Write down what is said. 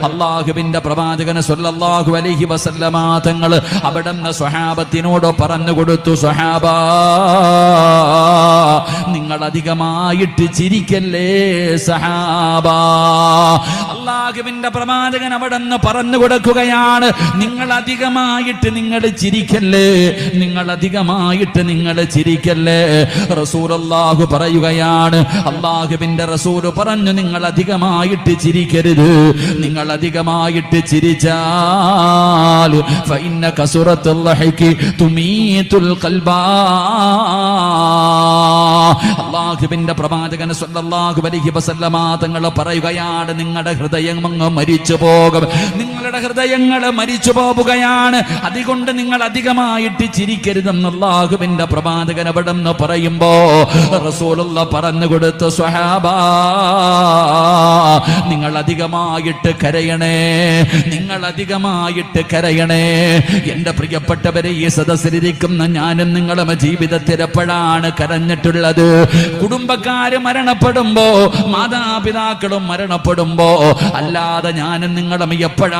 അല്ലാഹുവിന്റെ പ്രവാചകൻ സ്വല്ലല്ലാഹു അലൈഹി വസല്ലമ തങ്ങൾ അവിടുന്ന് സ്വഹാബത്തിനോട് പറഞ്ഞു കൊടുത്തു, സ്വഹാബാ, നിങ്ങൾ അധികമായിട്ട് ചിരിക്കല്ലേ സഹാബാ. അല്ലാഹുവിന്റെ പ്രവാചകൻ അവിടുന്ന് പറഞ്ഞു കൊടുക്കുകയാണ്, നിങ്ങൾ അധികമായിട്ട് നിങ്ങൾ ചിരിക്കല്ലേ, നിങ്ങൾ അധികമായിട്ട് നിങ്ങൾ ചിരിക്കല്ലേ. റസൂലുള്ളാഹി പറയുകയാണ്, അല്ലാഹുവിന്റെ റസൂൽ പറഞ്ഞു, നിങ്ങൾ അധികമായിട്ട് ചിരിക്കരുത്. നിങ്ങൾ അധികമായിട്ട് ചിരിച്ചാൽ ഫഇന്ന കസുറത്തുൽ ലഹ്കി തുമീതുൽ ഖൽബാ. അല്ലാഹുവിന്റെ പ്രവാചകൻ സ്വല്ലല്ലാഹു അലൈഹി വസല്ലമ തങ്ങൾ പറയുകയാണ്, നിങ്ങളുടെ ഹൃദയം അങ്ങ് മരിച്ചു പോകും, നിങ്ങളുടെ ഹൃദയങ്ങൾ മരിച്ചു പോവുകയാണ്, അതുകൊണ്ട് നിങ്ങൾ അധികമായിട്ട് ചിരിക്കരുതെന്ന് അല്ലാഹുവിന്റെ പ്രവാചകൻ അവിടെന്ന് പറയുമ്പോ റസൂലുള്ളാഹി പറഞ്ഞു കൊടുത്ത, സ്വഹാബാ, നിങ്ങൾ അധികമായിട്ട് കരയണേ, നിങ്ങൾ അധികമായിട്ട് കരയണേ. എന്റെ പ്രിയപ്പെട്ടവരെ, ഈ സദസ്സിലിരിക്കുന്ന ഞാനും നിങ്ങളും ജീവിതത്തിൽ എപ്പോഴാണ് കരഞ്ഞിട്ടുള്ളത്? കുടുംബക്കാര് മരണപ്പെടുമ്പോ, മാതാപിതാക്കളും മരണപ്പെടുമ്പോ, അല്ലാതെ ഞാനും നിങ്ങളും എപ്പോഴാണ്